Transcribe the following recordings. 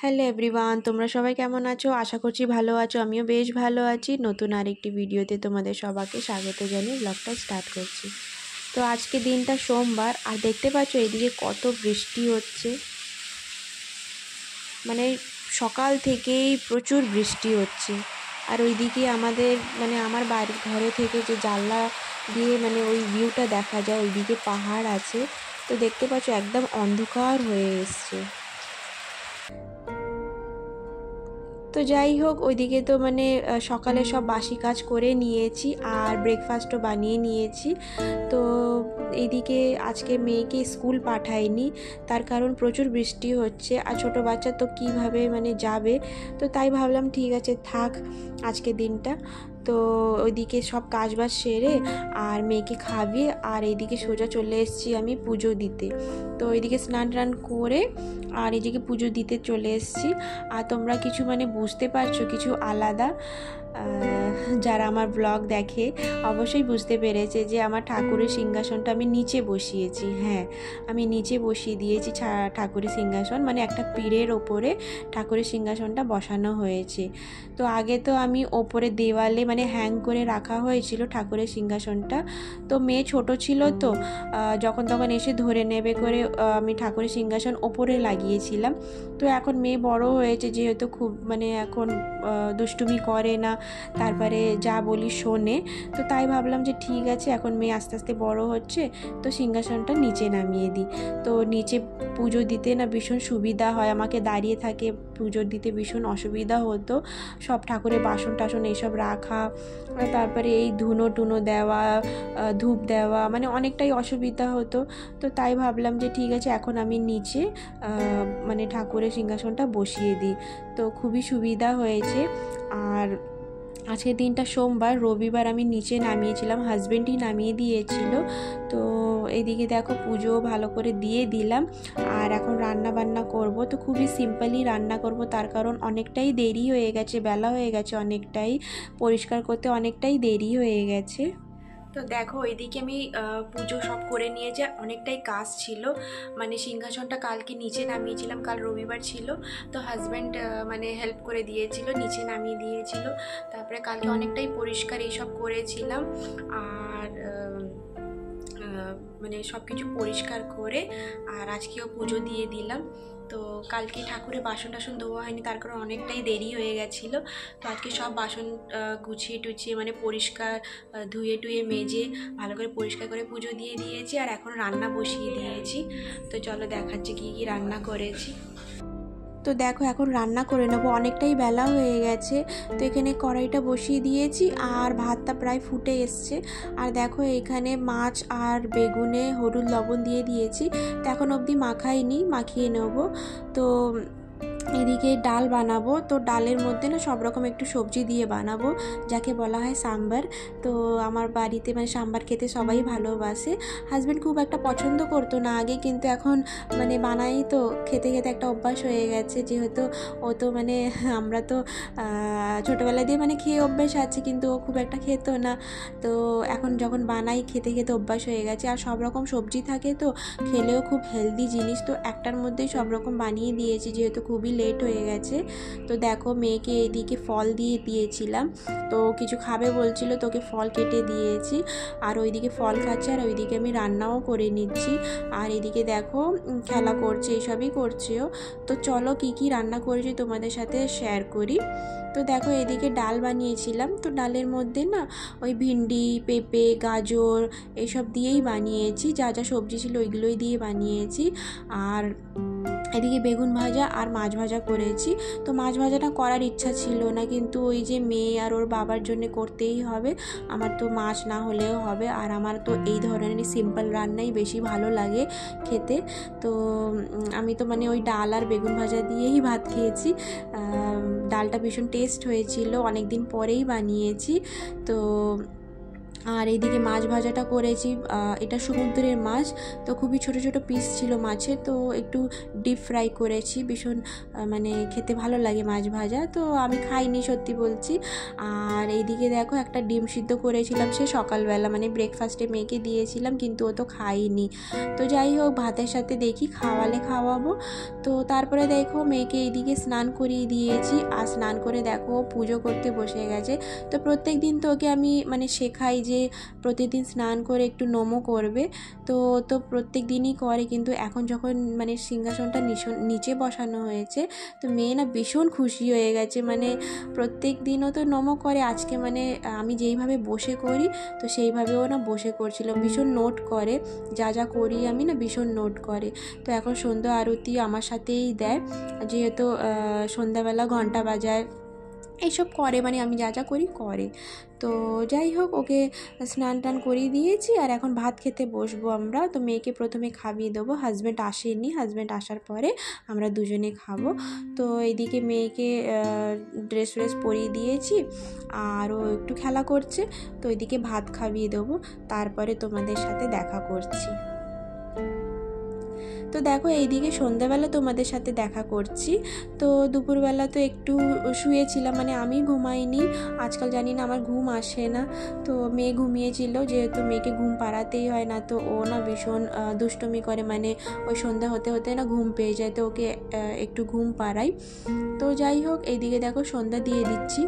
Hello everyone, তোমরা সবাই কেমন আছো? আশা করছি ভালো আছো। আমিও বেশ ভালো আছি। নতুন আরেকটি ভিডিওতে তোমাদের সবাইকে স্বাগত জানিয়ে ব্লগটা স্টার্ট করছি। তো আজকে দিনটা সোমবার, আর দেখতে পাচ্ছ এদিকে কত বৃষ্টি হচ্ছে। মানে সকাল থেকেই প্রচুর বৃষ্টি হচ্ছে। আর ওইদিকে আমাদের আমার বাড়ির ঘরে থেকে যে জানলা দিয়ে ওই ভিউটা দেখা যায়, ওইদিকে পাহাড় আছে। তো দেখতে পাচ্ছ একদম অন্ধকার হয়ে এসছে। তো যাই হোক, ওইদিকে তো সকালে সব বাসি কাজ করে নিয়েছি আর ব্রেকফাস্টও বানিয়ে নিয়েছি। তো এইদিকে আজকে মেয়েকে স্কুল পাঠাইনি, তার কারণ প্রচুর বৃষ্টি হচ্ছে আর ছোটো বাচ্চা তো কীভাবে যাবে। তো তাই ভাবলাম ঠিক আছে থাক আজকে দিনটা। তো ওইদিকে সব কাজবাজ সেরে আর মেয়েকে খাবিয়ে আর এইদিকে সোজা চলে এসেছি আমি পুজো দিতে। তো এইদিকে স্নান টান করে আর এদিকে পুজো দিতে চলে এসেছি। আর তোমরা কিছু বুঝতে পারছো কিছু আলাদা? যারা আমার ব্লগ দেখে অবশ্যই বুঝতে পেরেছে যে আমার ঠাকুরের সিংহাসনটা আমি নিচে বসিয়েছি। হ্যাঁ, আমি নিচে বসিয়ে দিয়েছি ঠাকুরের সিংহাসন, একটা পীরের ওপরে ঠাকুরের সিংহাসনটা বসানো হয়েছে। তো আগে তো আমি ওপরে দেওয়ালে হ্যাং করে রাখা হয়েছিল ঠাকুরের সিংহাসনটা। তো মেয়ে ছোট ছিল, তো যখন তখন এসে ধরে নেবে করে আমি ঠাকুরের সিংহাসন ওপরে লাগিয়েছিলাম। তো এখন মেয়ে বড় হয়েছে যেহেতু, খুব এখন দুষ্টুমি করে না, তারপরে যা বলি শোনে। তো তাই ভাবলাম যে ঠিক আছে, এখন মেয়ে আস্তে আস্তে বড় হচ্ছে, তো সিংহাসনটা নিচে নামিয়ে দিই। তো নিচে পুজো দিতে ভীষণ সুবিধা হয়, আমাকে দাঁড়িয়ে থাকে পুজো দিতে ভীষণ অসুবিধা হতো। সব ঠাকুরের বাসন টাসন এইসব রাখা, তারপরে এই ধুনো টুনো দেওয়া, ধূপ দেওয়া, অনেকটাই অসুবিধা হতো। তো তাই ভাবলাম যে ঠিক আছে এখন আমি নিচে ঠাকুরের সিংহাসনটা বসিয়ে দিই। তো খুবই সুবিধা হয়েছে। আর আজকের দিনটা সোমবার, রবিবার আমি নিচে নামিয়েছিলাম, হাজব্যান্ডই নামিয়ে দিয়েছিল। তো এদিকে দেখো পুজো ভালো করে দিয়ে দিলাম আর এখন রান্না বান্না করব। তো খুবই সিম্পলই রান্না করব, তার কারণ অনেকটাই দেরি হয়ে গেছে, বেলা হয়ে গেছে অনেকটাই, পরিষ্কার করতে অনেকটাই দেরি হয়ে গেছে। তো দেখো এদিকে আমি পুজো সব করে নিয়েছি, অনেকটাই কাজ ছিল। সিংহাসনটা কালকে নিচে নামিয়েছিলাম, কাল রবিবার ছিল। তো হাজব্যান্ড হেল্প করে দিয়েছিল, নিচে নামিয়ে দিয়েছিল। তারপরে কালকে অনেকটাই পরিষ্কার এইসব করেছিলাম। আর সব কিছু পরিষ্কার করে আর আজকেও পুজো দিয়ে দিলাম। তো কালকে ঠাকুরের বাসন টাসন ধোয়া হয়নি, তার কারণ অনেকটাই দেরি হয়ে গেছিলো। তো আজকে সব বাসন গুছিয়ে টুছিয়ে পরিষ্কার ধুয়ে টুয়ে মেজে ভালো করে পরিষ্কার করে পুজো দিয়ে দিয়েছি। আর এখন রান্না বসিয়ে দিয়েছি। তো চলো দেখাচ্ছি কী কী রান্না করেছি। তো দেখো এখন রান্না করে নেবো, অনেকটাই বেলা হয়ে গেছে। তো এখানে কড়াইটা বসিয়ে দিয়েছি আর ভাতটা প্রায় ফুটে এসছে। আর দেখো এখানে মাছ আর বেগুনে হলুদ লবণ দিয়ে দিয়েছি। তো এখন অবধি মাখাইনি, মাখিয়ে নেবো। তো এদিকে ডাল বানাবো। তো ডালের মধ্যে সব রকম একটু সবজি দিয়ে বানাবো, যাকে বলা হয় সাম্বার। তো আমার বাড়িতে সাম্বার খেতে সবাই ভালোবাসে। হাজব্যান্ড খুব একটা পছন্দ করতো না আগে, কিন্তু এখন বানাই তো খেতে খেতে একটা অভ্যাস হয়ে গেছে। যেহেতু ও তো আমরা তো ছোটোবেলা দিয়ে খেয়ে অভ্যাস আছে, কিন্তু ও খুব একটা খেত না। তো এখন যখন বানাই খেতে খেতে অভ্যাস হয়ে গেছে। আর সব রকম সবজি থাকে, তো খেলেও খুব হেলদি জিনিস। তো একটার মধ্যেই সব রকম বানিয়ে দিয়েছি, যেহেতু খুবই লেট হয়ে গেছে। তো দেখো মেয়েকে এইদিকে ফল দিয়ে দিয়েছিলাম, তো কিছু খাবে বলছিল, তোকে ফল কেটে দিয়েছি। আর ওইদিকে ফল খাচ্ছে আর ওইদিকে আমি রান্নাও করে নিচ্ছি। আর এদিকে দেখো খেলা করছে, এইসবই করছেও। তো চলো কি কি রান্না করেছি তোমাদের সাথে শেয়ার করি। তো দেখো এদিকে ডাল বানিয়েছিলাম। তো ডালের মধ্যে ওই ভিন্ডি, পেঁপে, গাজর এইসব দিয়েই বানিয়েছি, যা যা সবজি ছিল ওইগুলোই দিয়ে বানিয়েছি। আর এদিকে বেগুন ভাজা আর মাছ ভাজা করেছি। তো মাছ ভাজাটা করার ইচ্ছা ছিল না, কিন্তু ওই যে মেয়ে আর ওর বাবার জন্য করতেই হবে, আমার তো মাছ না হলেও হবে। আর আমার তো এই ধরনের সিম্পল রান্নাই বেশি ভালো লাগে খেতে। তো আমি তো ওই ডাল আর বেগুন ভাজা দিয়েই ভাত খেয়েছি। ডালটা ভীষণ টেস্ট হয়েছিল, অনেক দিন পরেই বানিয়েছি। তো আর এইদিকে মাছ ভাজাটা করেছি, এটা সমুদ্রের মাছ, তো খুবই ছোট ছোট পিস ছিল মাছের, তো একটু ডিপ ফ্রাই করেছি। ভীষণ মানে খেতে ভালো লাগে মাছ ভাজা, তো আমি খাইনি সত্যি বলছি। আর এইদিকে দেখো একটা ডিম সিদ্ধ করেছিলাম সে সকালবেলা, মানে ব্রেকফাস্টে মেয়েকে দিয়েছিলাম, কিন্তু ও তো খাইনি। তো যাই হোক, ভাতের সাথে দেখি খাওয়ালে খাওয়াবো। তো তারপরে দেখো মেয়েকে এইদিকে স্নান করিয়ে দিয়েছি, আর স্নান করে দেখো পুজো করতে বসে গেছে। তো প্রত্যেক দিন তো ওকে আমি মানে শেখাই যে প্রতিদিন স্নান করে একটু নমো করবে, তো প্রত্যেক দিনই করে, কিন্তু এখন যখন মানে সিংহাসনটা নিচে বসানো হয়েছে, তো মেয়ে না ভীষণ খুশি হয়ে গেছে। মানে প্রত্যেক দিনও তো নমো করে, আজকে মানে আমি যেইভাবে বসে করি তো সেইভাবেও না বসে করছিল, ভীষণ নোট করে, যা যা করি আমি না ভীষণ নোট করে। তো এখন সন্ধ্যা আরতি আমার সাথেই দেয়, যেহেতু সন্ধ্যাবেলা ঘন্টা বাজায়, এইসব করে, মানে আমি যা যা করি করে। তো যাই হোক, ওকে স্নান টান করিয়ে দিয়েছি, আর এখন ভাত খেতে বসবো আমরা। তো মেয়েকে প্রথমে খাইয়ে দেবো, হাজব্যান্ড আসেনি, হাজব্যান্ড আসার পরে আমরা দুজনে খাবো। তো এইদিকে মেয়েকে ড্রেস ফ্রেস পরিয়ে দিয়েছি, আর ও একটু খেলা করছে। তো এইদিকে ভাত খাইয়ে দেবো, তারপরে তোমাদের সাথে দেখা করছি। তো দেখো এইদিকে সন্ধ্যাবেলা তোমাদের সাথে দেখা করছি। তো দুপুরবেলা তো একটু শুয়েছিলাম, মানে আমি ঘুমাইনি, আজকাল জানি না আমার ঘুম আসে না। তো মেয়ে ঘুমিয়েছিল, যেহেতু মেয়েকে ঘুম পাড়াতেই হয়, না তো ও না ভীষণ দুষ্টুমি করে, মানে ওই সন্ধ্যা হতে হতে না ঘুম পেয়ে যায়, তো ওকে একটু ঘুম পাড়াই। তো যাই হোক, এইদিকে দেখো সন্ধ্যা দিয়ে দিচ্ছি,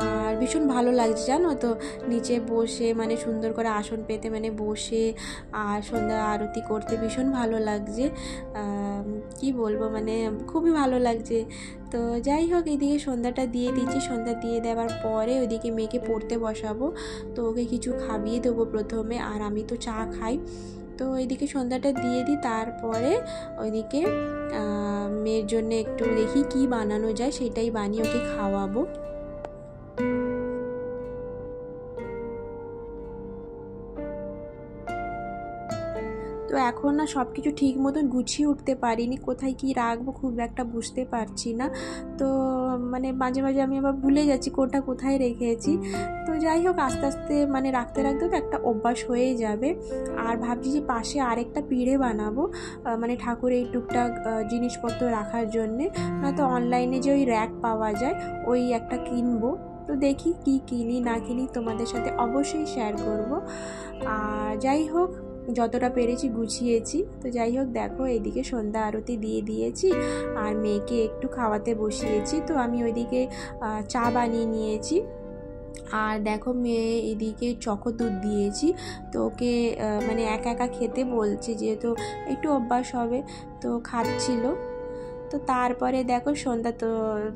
আর ভীষণ ভালো লাগছে জানো তো, নিচে বসে মানে সুন্দর করে আসন পেতে মানে বসে আর সন্ধ্যা আরতি করতে ভীষণ ভালো লাগছে। কি বলবো, মানে খুবই ভালো লাগছে। তো যাই হোক, এদিকে সন্ধ্যাটা দিয়ে দিচ্ছি, সন্ধ্যা দিয়ে দেওয়ার পরে ওইদিকে মেয়েকে পড়তে বসাবো। তো ওকে কিছু খাইয়ে দেবো প্রথমে, আর আমি তো চা খাই। তো এইদিকে সন্ধ্যাটা দিয়ে দিই, তারপরে ওইদিকে মেয়ের জন্য একটু দেখি কি বানানো যায়, সেটাই বানিয়ে ওকে খাওয়াবো। তো এখন না সব কিছু ঠিক মতন গুছিয়ে উঠতে পারিনি, কোথায় কি রাখবো খুব একটা বুঝতে পারছি না। তো মানে মাঝে মাঝে আমি আবার ভুলে যাচ্ছি কোনটা কোথায় রেখেছি। তো যাই হোক, আস্তে আস্তে মানে রাখতে রাখতে তো একটা অভ্যাস হয়ে যাবে। আর ভাবছি যে পাশে আরেকটা পিঁড়ে বানাবো, মানে ঠাকুরের এই টুকটাক জিনিসপত্র রাখার জন্যে, না তো অনলাইনে যে ওই র্যাক পাওয়া যায় ওই একটা কিনবো। তো দেখি কি কিনি না কিনি, তোমাদের সাথে অবশ্যই শেয়ার করব। আর যাই হোক, যতটা পেরেছি গুছিয়েছি। তো যাই হোক, দেখো এইদিকে সন্ধ্যা আরতি দিয়ে দিয়েছি, আর মেয়েকে একটু খাওয়াতে বসিয়েছি। তো আমি ওইদিকে চা বানিয়ে নিয়েছি, আর দেখো মেয়ে এদিকে চকো দুধ দিয়েছি। তো ওকে মানে একা একা খেতে বলছি, যেহেতু একটু অভ্যাস হবে, তো খাচ্ছিল। তো তারপরে দেখো সন্ধ্যা তো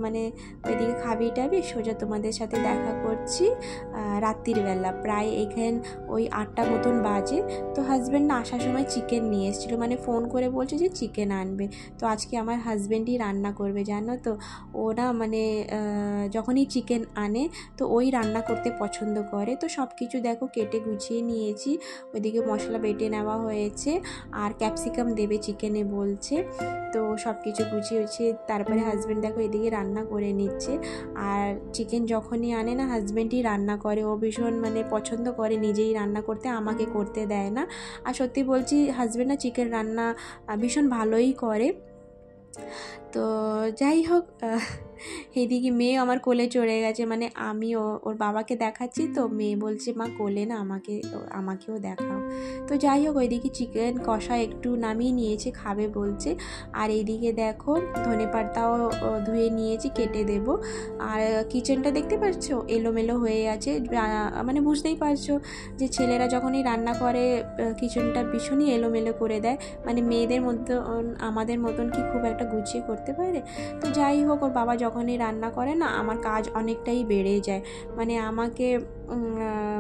মানে ওইদিকে খাবি টাবি সোজা তোমাদের সাথে দেখা করছি রাত্রির বেলা, প্রায় এখানে ওই 8টা মতন বাজে। তো হাজব্যান্ড না আসার সময় চিকেন নিয়ে এসেছিলো, মানে ফোন করে বলছে যে চিকেন আনবে। তো আজকে আমার হাজব্যান্ডই রান্না করবে জানো তো, ও না মানে যখনই চিকেন আনে তো ওই রান্না করতে পছন্দ করে। তো সব কিছু দেখো কেটে গুছিয়ে নিয়েছি, ওইদিকে মশলা বেটে নেওয়া হয়েছে, আর ক্যাপসিকাম দেবে চিকেনে বলছে। তো সব কিছু গুছিয়ে তারপরে হাজব্যান্ড দেখো এদিকে রান্না করে নিচ্ছে। আর চিকেন যখনই আনে না হাজব্যান্ডই রান্না করে, ও ভীষণ মানে পছন্দ করে নিজেই রান্না করতে, আমাকে করতে দেয় না। আর সত্যি বলছি, হাজব্যান্ড না চিকেন রান্না ভীষণ ভালোই করে। তো যাই হোক, এদিকে মেয়ে আমার কোলে চড়ে গেছে, মানে আমি ওর বাবাকে দেখাচ্ছি, তো মেয়ে বলছে মা কোলে না আমাকেও দেখাও। তো যাই হোক, ওইদিকে চিকেন কষা একটু নামিয়ে নিয়েছে, খাবে বলছে। আর এইদিকে দেখো ধনেপাতাও ধুয়ে নিয়েছি, কেটে দেব। আর কিচেনটা দেখতে পাচ্ছ এলোমেলো হয়ে আছে, মানে বুঝতেই পারছো যে ছেলেরা যখনই রান্না করে কিচেনটা ভীষণই এলোমেলো করে দেয়, মানে মেয়েদের মতন আমাদের মতন কি খুব একটা গুছিয়ে করতে পারে। তো যাই হোক, ওর বাবা যখনই রান্না করে না আমার কাজ অনেকটাই বেড়ে যায়, মানে আমাকে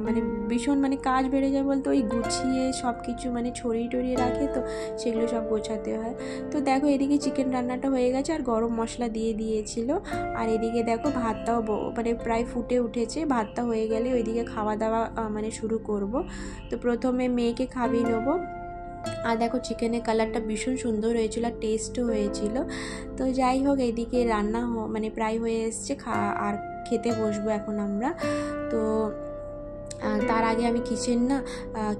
মানে ভীষণ মানে কাজ বেড়ে যায় বলতে ওই গুছিয়ে সব কিছু মানে ছড়িয়ে টড়িয়ে রাখে, তো সেগুলো সব গোছাতে হয়। তো দেখো এদিকে চিকেন রান্নাটা হয়ে গেছে, আর গরম মশলা দিয়ে দিয়েছিল। আর এদিকে দেখো ভাতটাও মানে প্রায় ফুটে উঠেছে, ভাতটা হয়ে গেলে ওইদিকে খাওয়া দাওয়া মানে শুরু করব। তো প্রথমে মেয়েকে খাইয়ে নেবো। আর দেখো চিকেনের কালারটা ভীষণ সুন্দর হয়েছিল, আর টেস্টও হয়েছিল। তো যাই হোক, এইদিকে রান্না মানে প্রায় হয়ে এসছে, আর খেতে বসবো এখন আমরা। তো তার আগে আমি কিচেন না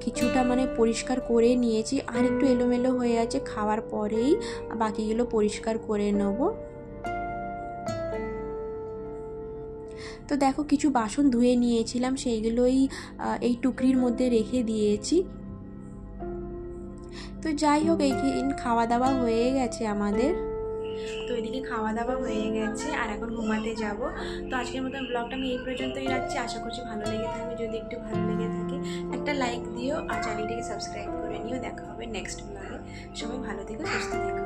কিছুটা মানে পরিষ্কার করে নিয়েছি, আর একটু এলোমেলো হয়ে আছে, খাওয়ার পরেই বাকিগুলো পরিষ্কার করে নেব। তো দেখো কিছু বাসন ধুয়ে নিয়েছিলাম, সেইগুলোই এই টুকরির মধ্যে রেখে দিয়েছি। তো যাই হোক, এই খাওয়া দাওয়া হয়ে গেছে আমাদের। তো এদিকে খাওয়া দাওয়া হয়ে গেছে আর এখন ঘুমাতে যাব। তো আজকের মতন ব্লগটা আমি এই পর্যন্তই রাখছি। আশা করছি ভালো লেগে থাকবে। যদি একটু ভালো লেগে থাকে একটা লাইক দিও আর চ্যানেলটিকে সাবস্ক্রাইব করে নিও। দেখা হবে নেক্সট ব্লগে। সবাই ভালো থেকো, সুস্থ থেকো।